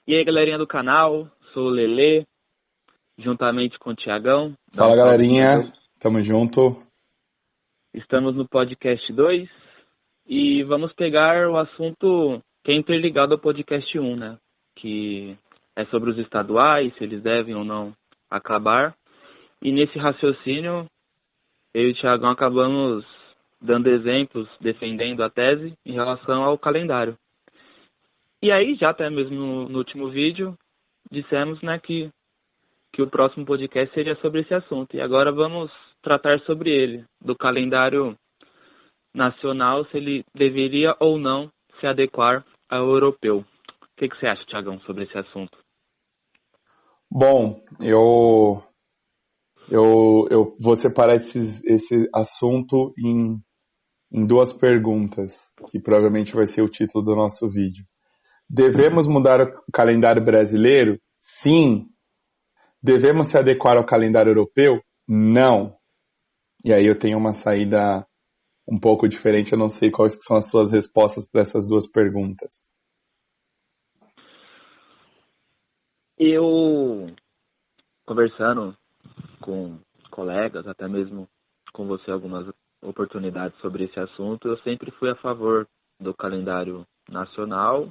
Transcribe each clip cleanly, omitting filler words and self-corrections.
E aí, galerinha do canal, sou o Lelê, juntamente com o Tiagão. Fala, galerinha, tamo junto. Estamos no podcast 2 e vamos pegar o assunto que é interligado ao podcast 1, né? Que é sobre os estaduais, se eles devem ou não acabar. E nesse raciocínio, eu e o Tiagão acabamos dando exemplos, defendendo a tese em relação ao calendário. E aí, já até mesmo no último vídeo, dissemos, né, que o próximo podcast seria sobre esse assunto. E agora vamos tratar sobre ele, do calendário nacional, se ele deveria ou não se adequar ao europeu. O que você acha, Tiagão, sobre esse assunto? Bom, eu vou separar esse assunto em duas perguntas, que provavelmente vai ser o título do nosso vídeo. Devemos mudar o calendário brasileiro? Sim. Devemos se adequar ao calendário europeu? Não. E aí eu tenho uma saída um pouco diferente, eu não sei quais são as suas respostas para essas duas perguntas. Eu, conversando com colegas, até mesmo com você algumas oportunidades sobre esse assunto, eu sempre fui a favor do calendário nacional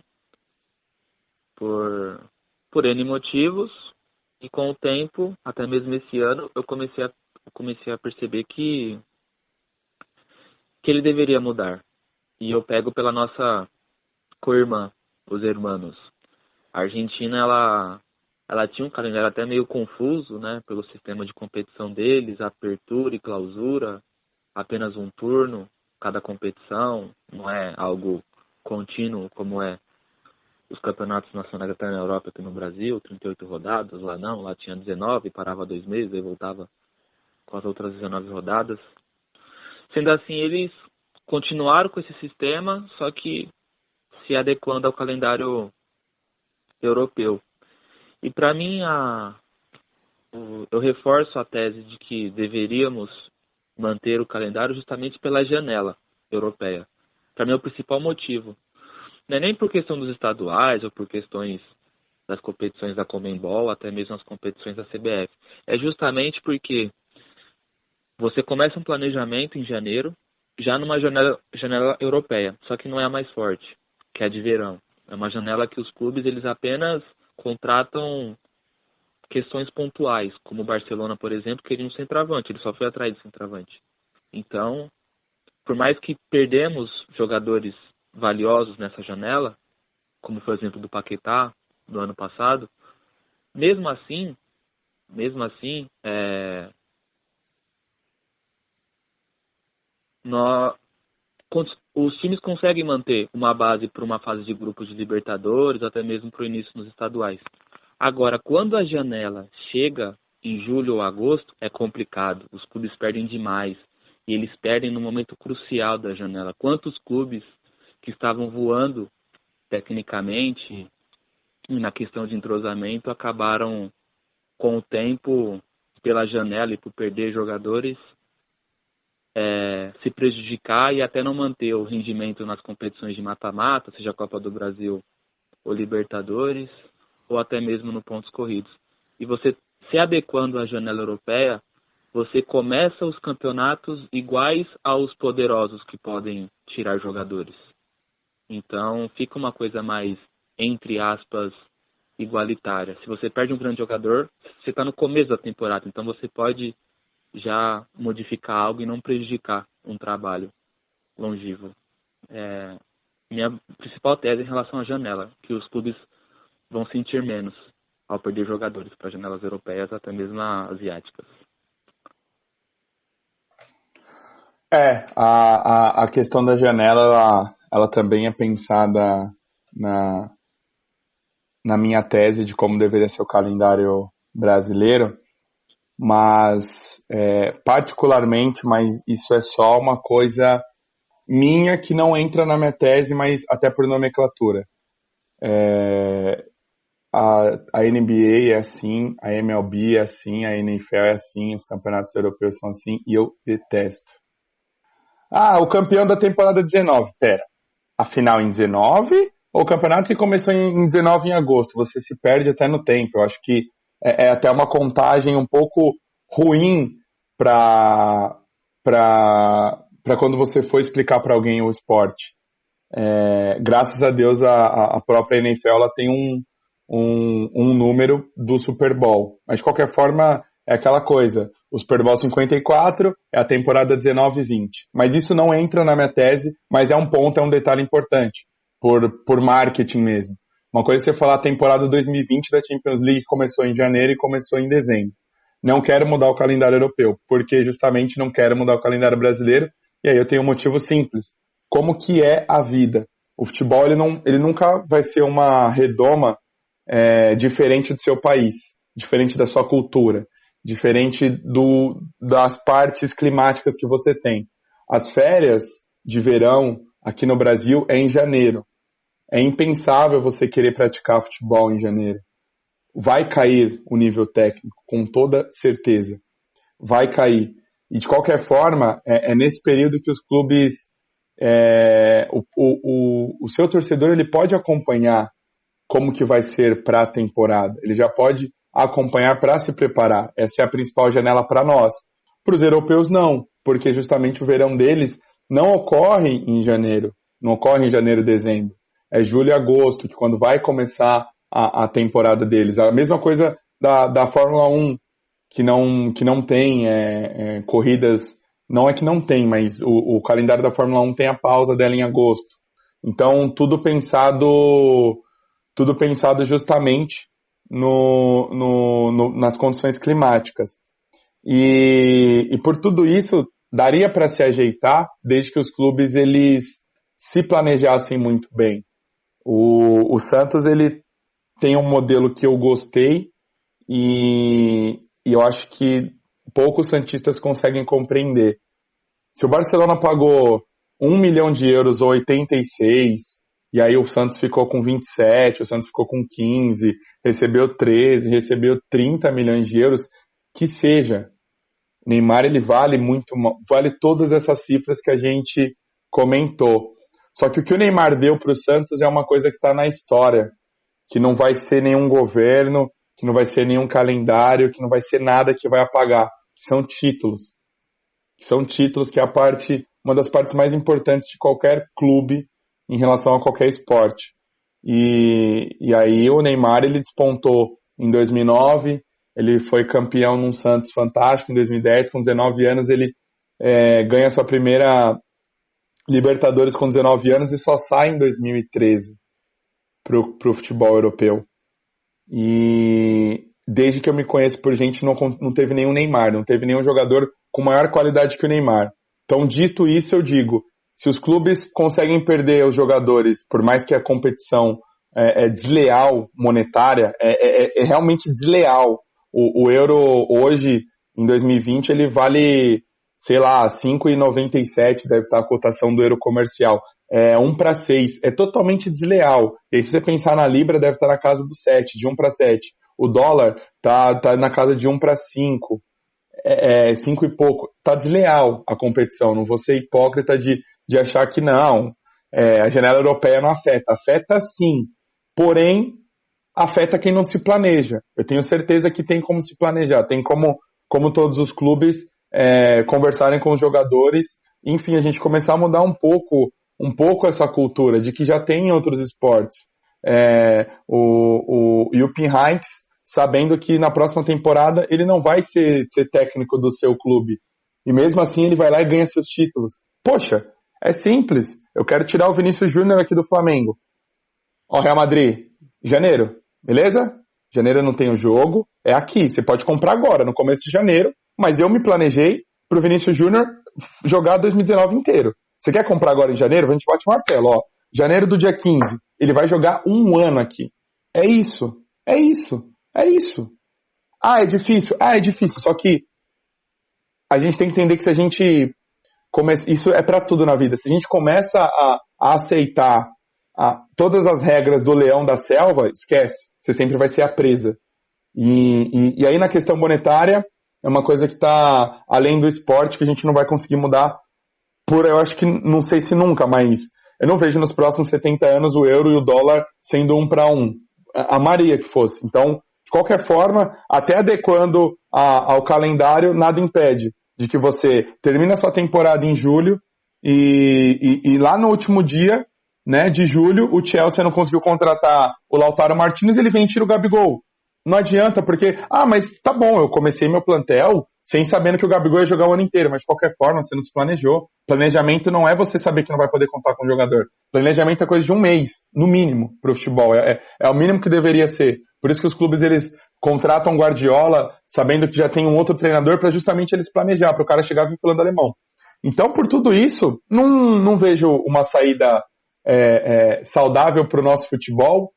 por N motivos, e com o tempo, até mesmo esse ano, eu comecei a perceber que ele deveria mudar. E eu pego pela nossa co-irmã, os hermanos. A Argentina, ela tinha um calendário até meio confuso, né, pelo sistema de competição deles, apertura e clausura, apenas um turno, cada competição, não é algo contínuo como é os campeonatos nacionais até na Europa, aqui no Brasil, 38 rodadas, lá não, lá tinha 19, parava 2 meses, aí voltava com as outras 19 rodadas. Sendo assim, eles continuaram com esse sistema, só que se adequando ao calendário europeu. E para mim, eu reforço a tese de que deveríamos manter o calendário justamente pela janela europeia. Para mim é o principal motivo. Não é nem por questão dos estaduais ou por questões das competições da Conmebol, até mesmo as competições da CBF. É justamente porque você começa um planejamento em janeiro, já numa janela europeia, só que não é a mais forte, que é a de verão. É uma janela que os clubes eles apenas contratam questões pontuais, como o Barcelona, por exemplo, queria um centroavante, ele só foi atrás de centroavante. Então, por mais que perdemos jogadores valiosos nessa janela, como foi o exemplo do Paquetá do ano passado, mesmo assim, os times conseguem manter uma base para uma fase de grupos de Libertadores, até mesmo para o início nos estaduais. Agora, quando a janela chega em julho ou agosto, é complicado. Os clubes perdem demais. E eles perdem no momento crucial da janela. Quantos clubes que estavam voando tecnicamente na questão de entrosamento acabaram com o tempo, pela janela e por perder jogadores, se prejudicar e até não manter o rendimento nas competições de mata-mata, seja a Copa do Brasil ou Libertadores, ou até mesmo no pontos corridos. E você se adequando à janela europeia, você começa os campeonatos iguais aos poderosos que podem tirar jogadores. Então, fica uma coisa mais, entre aspas, igualitária. Se você perde um grande jogador, você está no começo da temporada, então você pode já modificar algo e não prejudicar um trabalho longevo. Minha principal tese em relação à janela, que os clubes vão sentir menos ao perder jogadores para janelas europeias, até mesmo asiáticas. A questão da janela, ela também é pensada na minha tese de como deveria ser o calendário brasileiro, mas particularmente, mas isso é só uma coisa minha que não entra na minha tese, mas até por nomenclatura. A NBA é assim, a MLB é assim, a NFL é assim, os campeonatos europeus são assim, e eu detesto. O campeão da temporada 19. Pera, a final em 19 O campeonato que começou em 19 em agosto, você se perde até no tempo. Eu acho que é até uma contagem um pouco ruim para quando você for explicar para alguém o esporte. Graças a Deus, a própria NFL ela tem um número do Super Bowl. Mas, de qualquer forma, é aquela coisa. O Super Bowl 54 é a temporada 19 e 20. Mas isso não entra na minha tese, mas é um ponto, é um detalhe importante, por marketing mesmo. Uma coisa é você falar a temporada 2020 da Champions League começou em janeiro e começou em dezembro. Não quero mudar o calendário europeu, porque justamente não quero mudar o calendário brasileiro, e aí eu tenho um motivo simples. Como que é a vida? O futebol ele nunca vai ser uma redoma diferente do seu país, diferente da sua cultura, diferente das partes climáticas que você tem. As férias de verão aqui no Brasil é em janeiro. É impensável você querer praticar futebol em janeiro. Vai cair o nível técnico, com toda certeza. Vai cair. E de qualquer forma, é nesse período que os clubes... o seu torcedor ele pode acompanhar como que vai ser para a temporada. Ele já pode acompanhar para se preparar. Essa é a principal janela para nós. Para os europeus, não. Porque justamente o verão deles não ocorre em janeiro. Não ocorre em janeiro e dezembro. É julho e agosto, que quando vai começar a temporada deles. A mesma coisa da Fórmula 1, que não tem corridas, não é que não tem, mas o calendário da Fórmula 1 tem a pausa dela em agosto. Então, tudo pensado justamente nas condições climáticas. E por tudo isso, daria para se ajeitar, desde que os clubes eles se planejassem muito bem. O Santos ele tem um modelo que eu gostei e eu acho que poucos santistas conseguem compreender. Se o Barcelona pagou 1 milhão de euros ou 86, e aí o Santos ficou com 27, o Santos ficou com 15, recebeu 13, recebeu 30 milhões de euros, que seja. Neymar ele vale todas essas cifras que a gente comentou. Só que o que o Neymar deu para o Santos é uma coisa que está na história, que não vai ser nenhum governo, que não vai ser nenhum calendário, que não vai ser nada que vai apagar. São títulos. São títulos que é uma das partes mais importantes de qualquer clube em relação a qualquer esporte. E aí o Neymar ele despontou em 2009, ele foi campeão num Santos fantástico em 2010, com 19 anos ele ganha sua primeira Libertadores com 19 anos e só sai em 2013 pro futebol europeu. E desde que eu me conheço por gente, não teve nenhum Neymar, não teve nenhum jogador com maior qualidade que o Neymar. Então, dito isso, eu digo, se os clubes conseguem perder os jogadores, por mais que a competição é desleal monetária, é realmente desleal. O euro hoje, em 2020, ele vale, sei lá, 5,97 deve estar a cotação do euro comercial. É 1:6, é totalmente desleal. E aí, se você pensar na Libra, deve estar na casa do 7, de 1:7. O dólar tá na casa de 1:5, 5 e pouco. Tá desleal a competição, não vou ser hipócrita de achar que não. A janela europeia não afeta. Afeta sim, porém, afeta quem não se planeja. Eu tenho certeza que tem como se planejar, tem como todos os clubes conversarem com os jogadores, enfim, a gente começar a mudar um pouco essa cultura de que já tem em outros esportes. O Jupp Heynckes, sabendo que na próxima temporada ele não vai ser técnico do seu clube. E mesmo assim ele vai lá e ganha seus títulos. Poxa, é simples. Eu quero tirar o Vinícius Júnior aqui do Flamengo. Ó, Real Madrid, janeiro, beleza? Janeiro não tem o jogo, é aqui. Você pode comprar agora, no começo de janeiro, mas eu me planejei pro Vinícius Júnior jogar 2019 inteiro. Você quer comprar agora em janeiro? A gente bate o martelo, ó. Janeiro do dia 15, ele vai jogar 1 ano aqui. É isso. Ah, é difícil. Só que a gente tem que entender que se a gente isso é para tudo na vida. Se a gente começa a aceitar todas as regras do leão da selva, esquece. Você sempre vai ser a presa. E aí na questão monetária, é uma coisa que está além do esporte, que a gente não vai conseguir mudar eu acho que, não sei se nunca, mas Eu não vejo nos próximos 70 anos o euro e o dólar sendo 1 para 1. Amaria que fosse. Então, de qualquer forma, até adequando ao calendário, nada impede de que você termine a sua temporada em julho e lá no último dia, né, de julho, o Chelsea não conseguiu contratar o Lautaro Martinez, ele vem e tira o Gabigol. Não adianta, porque, mas tá bom, eu comecei meu plantel sem sabendo que o Gabigol ia jogar o ano inteiro, mas de qualquer forma, você não se planejou. Planejamento não é você saber que não vai poder contar com o jogador. Planejamento é coisa de um mês, no mínimo, pro futebol. É o mínimo que deveria ser. Por isso que os clubes, eles contratam Guardiola, sabendo que já tem um outro treinador, para justamente eles planejar, para o cara chegar vinculando alemão. Então, por tudo isso, não vejo uma saída saudável para o nosso futebol,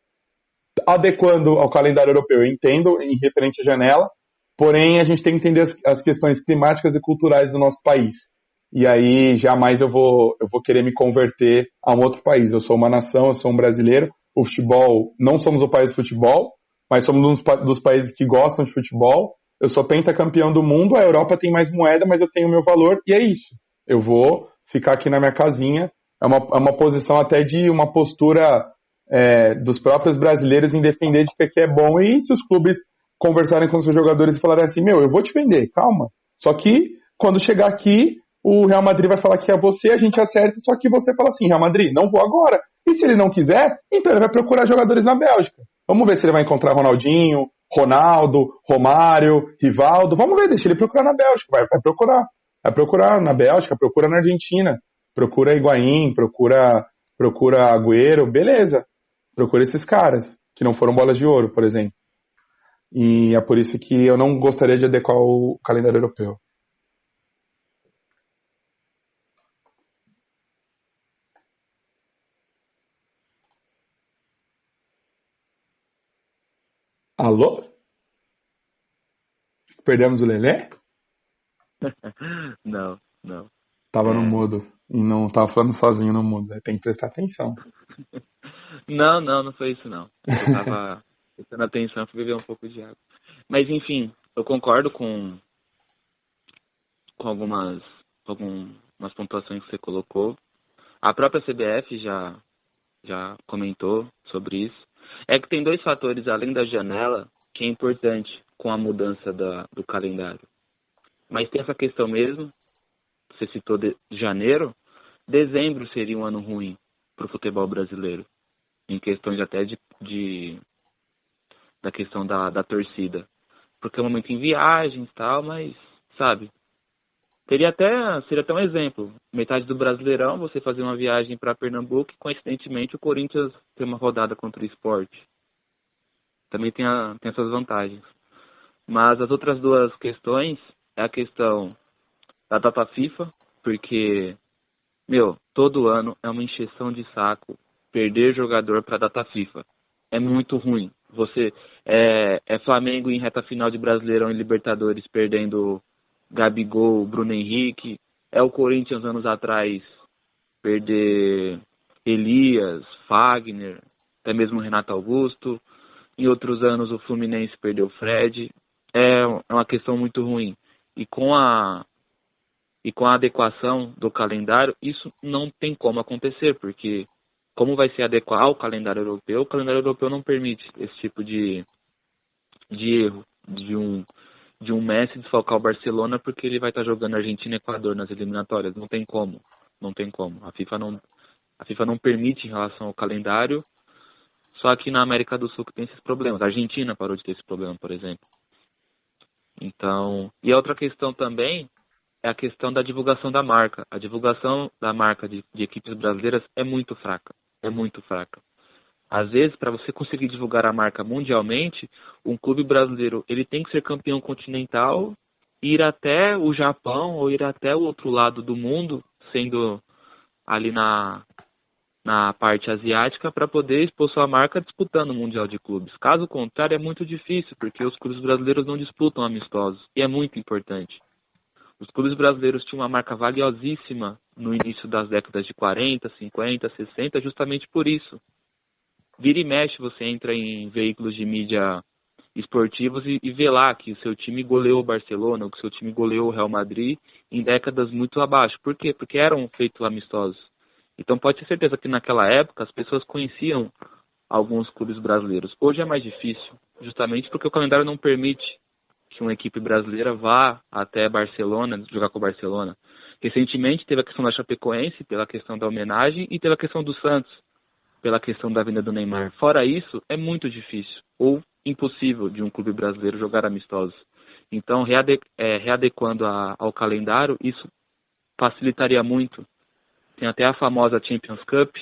adequando ao calendário europeu. Eu entendo em referente à janela, porém a gente tem que entender as questões climáticas e culturais do nosso país. E aí jamais eu vou querer me converter a um outro país. Eu sou uma nação, eu sou um brasileiro. O futebol, não somos o país do futebol, mas somos um dos países que gostam de futebol. Eu sou pentacampeão do mundo, a Europa tem mais moeda, mas eu tenho o meu valor, e é isso. Eu vou ficar aqui na minha casinha. É uma posição até de uma postura dos próprios brasileiros em defender de que é bom, e se os clubes conversarem com os seus jogadores e falarem assim, eu vou te vender, calma. Só que, quando chegar aqui, o Real Madrid vai falar que é você, a gente acerta, só que você fala assim, Real Madrid, não vou agora. E se ele não quiser, então ele vai procurar jogadores na Bélgica. Vamos ver se ele vai encontrar Ronaldinho, Ronaldo, Romário, Rivaldo. Vamos ver, deixa ele procurar na Bélgica. Vai procurar. Vai procurar na Bélgica, procura na Argentina. Procura Higuaín, procura Agüero, beleza. Procura esses caras, que não foram bolas de ouro, por exemplo. E é por isso que eu não gostaria de adequar o calendário europeu. Alô? Perdemos o Lelê? Não. Tava no mudo. E não tava falando sozinho no mudo. Tem que prestar atenção. Não foi isso não. Eu tava prestando atenção para beber um pouco de água. Mas enfim, eu concordo com algumas pontuações que você colocou. A própria CBF já comentou sobre isso. É que tem dois fatores, além da janela, que é importante com a mudança do calendário. Mas tem essa questão mesmo, você citou de janeiro, dezembro seria um ano ruim para o futebol brasileiro. Em questões até da questão da torcida. Porque é um momento em viagens e tal, mas, sabe, seria até um exemplo. Metade do Brasileirão, você fazer uma viagem para Pernambuco e, coincidentemente, o Corinthians tem uma rodada contra o Sport. Também tem essas vantagens. Mas as outras duas questões é a questão da data FIFA, porque, todo ano é uma encheção de saco perder jogador para data FIFA. É muito ruim. Você é Flamengo em reta final de Brasileirão e Libertadores perdendo Gabigol, Bruno Henrique. É o Corinthians anos atrás perder Elias, Fagner, até mesmo Renato Augusto. Em outros anos o Fluminense perdeu o Fred. É uma questão muito ruim. E com a adequação do calendário, isso não tem como acontecer, porque como vai se adequar ao calendário europeu, o calendário europeu não permite esse tipo de erro de um Messi desfalcar o Barcelona porque ele vai estar jogando Argentina e Equador nas eliminatórias. Não tem como. A FIFA não permite em relação ao calendário, só aqui na América do Sul que tem esses problemas. A Argentina parou de ter esse problema, por exemplo. Então, e a outra questão também é a questão da divulgação da marca. A divulgação da marca de equipes brasileiras é muito fraca. Às vezes, para você conseguir divulgar a marca mundialmente, um clube brasileiro ele tem que ser campeão continental, ir até o Japão ou ir até o outro lado do mundo, sendo ali na parte asiática, para poder expor sua marca disputando o Mundial de Clubes. Caso contrário, é muito difícil, porque os clubes brasileiros não disputam amistosos, e é muito importante. Os clubes brasileiros tinham uma marca valiosíssima no início das décadas de 40, 50, 60, justamente por isso. Vira e mexe, você entra em veículos de mídia esportivos e vê lá que o seu time goleou o Barcelona, ou que o seu time goleou o Real Madrid em décadas muito abaixo. Por quê? Porque eram feitos amistosos. Então pode ter certeza que naquela época as pessoas conheciam alguns clubes brasileiros. Hoje é mais difícil, justamente porque o calendário não permite que uma equipe brasileira vá até Barcelona, jogar com o Barcelona. Recentemente teve a questão da Chapecoense, pela questão da homenagem, e teve a questão do Santos, pela questão da vinda do Neymar. Fora isso, é muito difícil, ou impossível, de um clube brasileiro jogar amistosos. Então, readequando ao calendário, isso facilitaria muito. Tem até a famosa Champions Cup,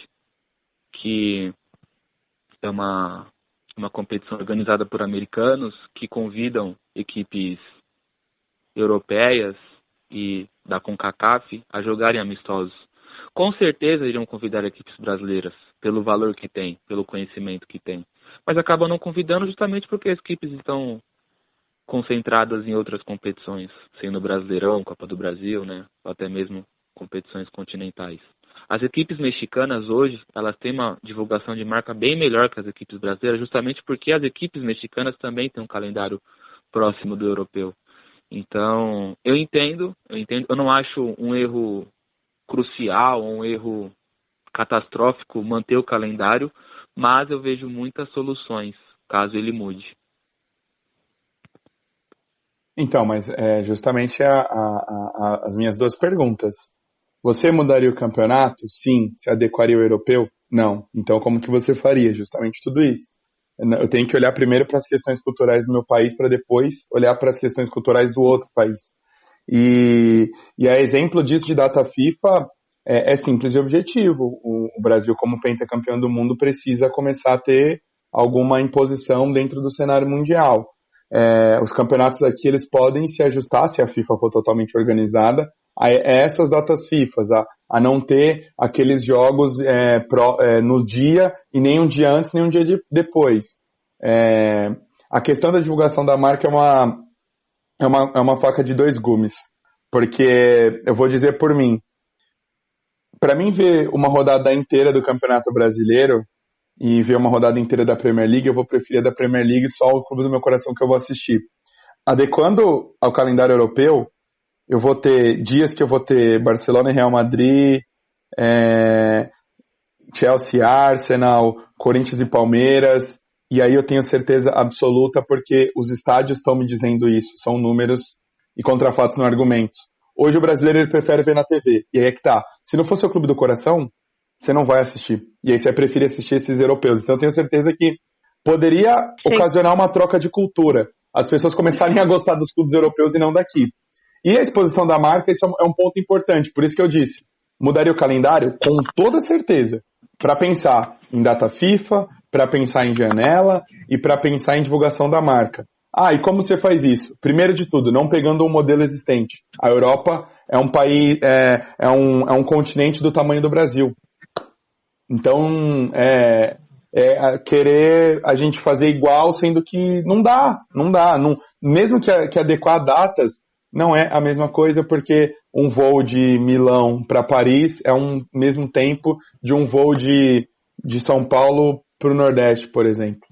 que é uma competição organizada por americanos que convidam equipes europeias e da CONCACAF a jogarem amistosos. Com certeza iriam convidar equipes brasileiras, pelo valor que tem, pelo conhecimento que tem. Mas acabam não convidando justamente porque as equipes estão concentradas em outras competições, sendo Brasileirão, Copa do Brasil, né, ou até mesmo competições continentais. As equipes mexicanas hoje, elas têm uma divulgação de marca bem melhor que as equipes brasileiras, justamente porque as equipes mexicanas também têm um calendário próximo do europeu. Então, eu entendo, eu não acho um erro crucial, um erro catastrófico manter o calendário, mas eu vejo muitas soluções, caso ele mude. Então, mas justamente as minhas duas perguntas. Você mudaria o campeonato? Sim. Se adequaria ao europeu? Não. Então, como que você faria? Justamente tudo isso. Eu tenho que olhar primeiro para as questões culturais do meu país para depois olhar para as questões culturais do outro país. E a exemplo disso de data FIFA é simples e objetivo. O Brasil, como pentacampeão do mundo, precisa começar a ter alguma imposição dentro do cenário mundial. Os campeonatos aqui eles podem se ajustar, se a FIFA for totalmente organizada, a essas datas FIFA, a não ter aqueles jogos no dia e nem um dia antes, nem um dia depois. A questão da divulgação da marca é uma faca de dois gumes, porque eu vou dizer por mim, para mim ver uma rodada inteira do Campeonato Brasileiro e ver uma rodada inteira da Premier League, eu vou preferir a da Premier League, só o clube do meu coração que eu vou assistir. Adequando ao calendário europeu, eu vou ter dias que eu vou ter Barcelona e Real Madrid, Chelsea, Arsenal, Corinthians e Palmeiras, e aí eu tenho certeza absoluta porque os estádios estão me dizendo isso, são números e contra fatos, não argumentos. Hoje o brasileiro ele prefere ver na TV, e aí é que tá. Se não fosse o clube do coração, você não vai assistir. E aí você vai preferir assistir esses europeus. Então eu tenho certeza que poderia ocasionar uma troca de cultura. As pessoas começarem a gostar dos clubes europeus e não daqui. E a exposição da marca, isso é um ponto importante. Por isso que eu disse, mudaria o calendário? Com toda certeza. Para pensar em data FIFA, para pensar em janela e para pensar em divulgação da marca. E como você faz isso? Primeiro de tudo, não pegando um modelo existente. A Europa é um país, é um continente do tamanho do Brasil. Então, querer a gente fazer igual, sendo que não dá. Mesmo que adequar datas, não é a mesma coisa, porque um voo de Milão para Paris é um mesmo tempo de um voo de São Paulo para o Nordeste, por exemplo.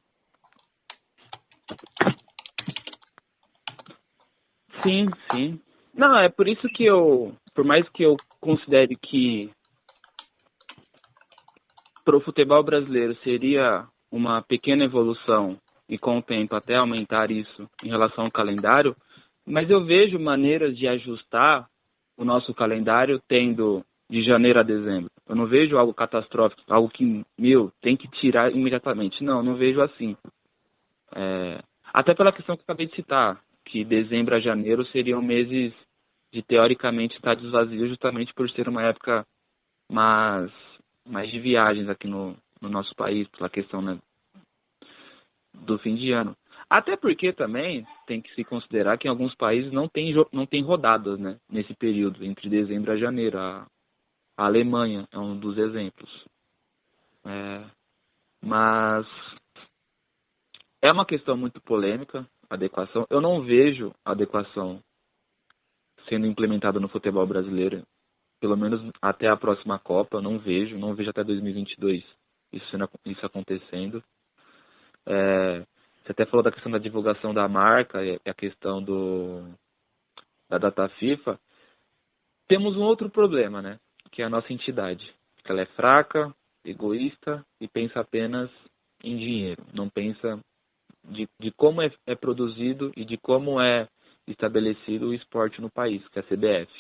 Sim, sim. Não, é por isso que por mais que eu considere que para o futebol brasileiro seria uma pequena evolução e com o tempo até aumentar isso em relação ao calendário, mas eu vejo maneiras de ajustar o nosso calendário tendo de janeiro a dezembro. Eu não vejo algo catastrófico, algo que, tem que tirar imediatamente. Não vejo assim. Até pela questão que eu acabei de citar, que dezembro a janeiro seriam meses de, teoricamente, estádios vazios, justamente por ser uma época mais de viagens aqui no nosso país, pela questão, né, do fim de ano. Até porque também tem que se considerar que em alguns países não tem rodadas, né, nesse período, entre dezembro a janeiro. A Alemanha é um dos exemplos. Mas é uma questão muito polêmica, a adequação. Eu não vejo a adequação sendo implementada no futebol brasileiro, pelo menos até a próxima Copa. Eu não vejo até 2022 isso acontecendo. Você até falou da questão da divulgação da marca e a questão da data FIFA. Temos um outro problema, né, que é a nossa entidade. que ela é fraca, egoísta e pensa apenas em dinheiro. Não pensa de como é produzido e de como é estabelecido o esporte no país, que é a CBF.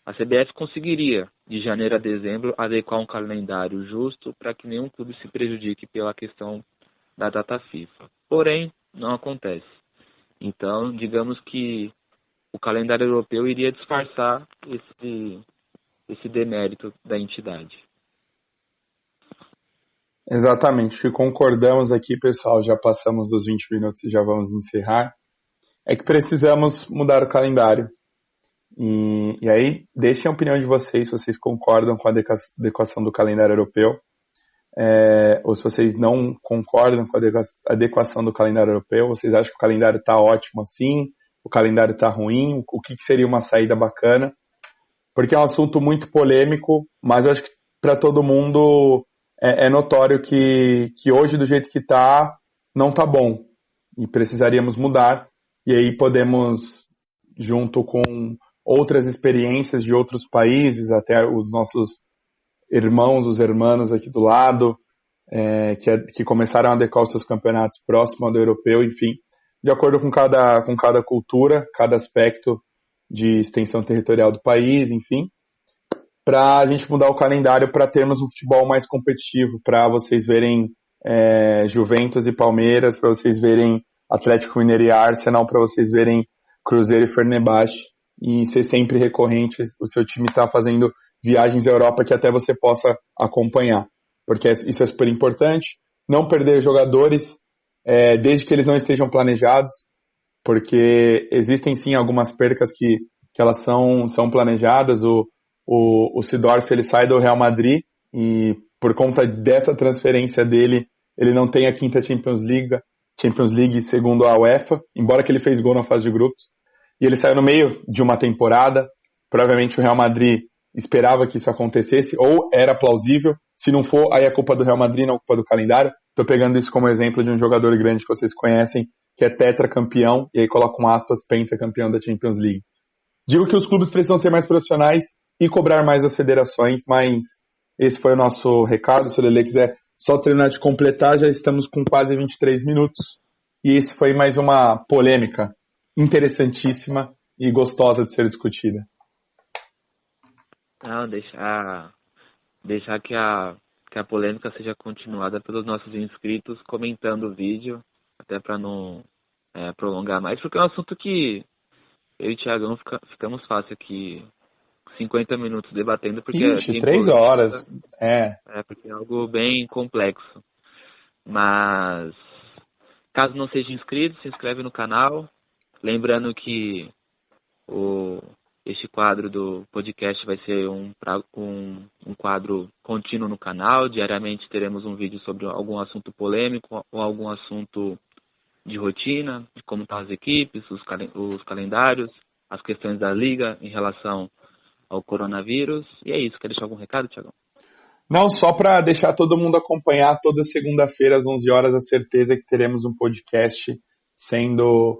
A CBF conseguiria, de janeiro a dezembro, adequar um calendário justo para que nenhum clube se prejudique pela questão da data FIFA. Porém, não acontece. Então, digamos que o calendário europeu iria disfarçar esse demérito da entidade. Exatamente, o que concordamos aqui, pessoal, já passamos dos 20 minutos e já vamos encerrar, é que precisamos mudar o calendário. E aí, deixem a opinião de vocês, se vocês concordam com a adequação do calendário europeu, ou se vocês não concordam com a adequação do calendário europeu, vocês acham que o calendário está ótimo assim, o calendário está ruim, o que seria uma saída bacana, porque é um assunto muito polêmico, mas eu acho que para todo mundo é notório que hoje, do jeito que está, não está bom, e precisaríamos mudar, e aí podemos, junto com outras experiências de outros países, até os nossos irmãos, os hermanos aqui do lado, que começaram a adequar os seus campeonatos próximo ao do europeu, enfim, de acordo com cada cultura, cada aspecto de extensão territorial do país, enfim, para a gente mudar o calendário para termos um futebol mais competitivo, para vocês verem Juventus e Palmeiras, para vocês verem Atlético Mineiro e Arsenal, para vocês verem Cruzeiro e Fenerbahçe, e ser sempre recorrente o seu time estar fazendo viagens à Europa que até você possa acompanhar, porque isso é super importante. Não perder jogadores, desde que eles não estejam planejados, porque existem sim algumas percas que elas são planejadas. O Seedorf, ele sai do Real Madrid e por conta dessa transferência dele, ele não tem a quinta Champions League segundo a UEFA, embora que ele fez gol na fase de grupos, e ele saiu no meio de uma temporada. Provavelmente o Real Madrid esperava que isso acontecesse, ou era plausível. Se não for, aí é culpa do Real Madrid, não é culpa do calendário. Estou pegando isso como exemplo de um jogador grande que vocês conhecem, que é tetracampeão, e aí colocam aspas, pentacampeão da Champions League. Digo que os clubes precisam ser mais profissionais e cobrar mais das federações, mas esse foi o nosso recado. Se o Lele quiser só terminar de completar, já estamos com quase 23 minutos. E esse foi mais uma polêmica interessantíssima e gostosa de ser discutida. Não, deixar que a polêmica seja continuada pelos nossos inscritos comentando o vídeo, até para não prolongar mais, porque é um assunto que eu e o Thiagão ficamos fácil aqui 50 minutos debatendo, porque 3 horas. Porque é algo bem complexo. Mas caso não seja inscrito, se inscreve no canal. Lembrando que este quadro do podcast vai ser um quadro contínuo no canal. Diariamente teremos um vídeo sobre algum assunto polêmico ou algum assunto de rotina, de como estão as equipes, os calendários, as questões da liga em relação ao coronavírus. E é isso. Quer deixar algum recado, Thiagão? Não, só para deixar todo mundo acompanhar, toda segunda-feira às 11 horas, a certeza que teremos um podcast sendo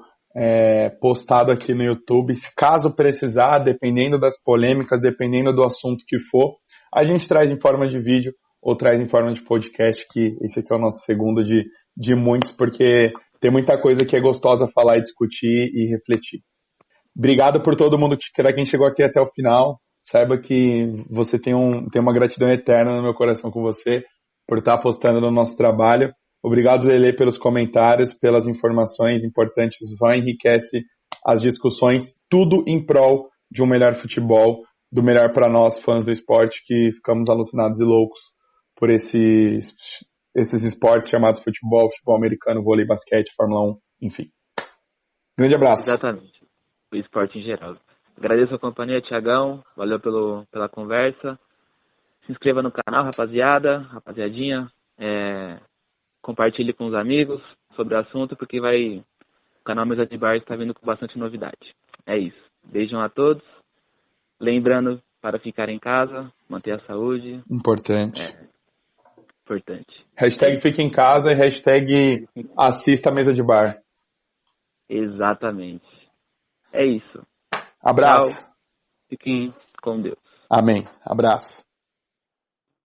postado aqui no YouTube. Caso precisar, dependendo das polêmicas, dependendo do assunto que for, a gente traz em forma de vídeo ou traz em forma de podcast, que esse aqui é o nosso segundo de muitos, porque tem muita coisa que é gostosa falar e discutir e refletir. Obrigado por todo mundo, para quem chegou aqui até o final. Saiba que você tem uma gratidão eterna no meu coração com você, por estar apostando no nosso trabalho. Obrigado, Lele, pelos comentários, pelas informações importantes. Só enriquece as discussões, tudo em prol de um melhor futebol, do melhor para nós, fãs do esporte, que ficamos alucinados e loucos por esses esportes chamados futebol americano, vôlei, basquete, Fórmula 1, enfim. Grande abraço. Exatamente. O esporte em geral. Agradeço a companhia, Thiagão. Valeu pela conversa. Se inscreva no canal, rapaziadinha. Compartilhe com os amigos sobre o assunto, porque o canal Mesa de Bar está vindo com bastante novidade. É isso. Beijão a todos. Lembrando, para ficar em casa, manter a saúde. Importante. Importante. Hashtag fique em casa e hashtag assista a Mesa de Bar. Exatamente. É isso. Abraço. Tchau. Fiquem com Deus. Amém. Abraço.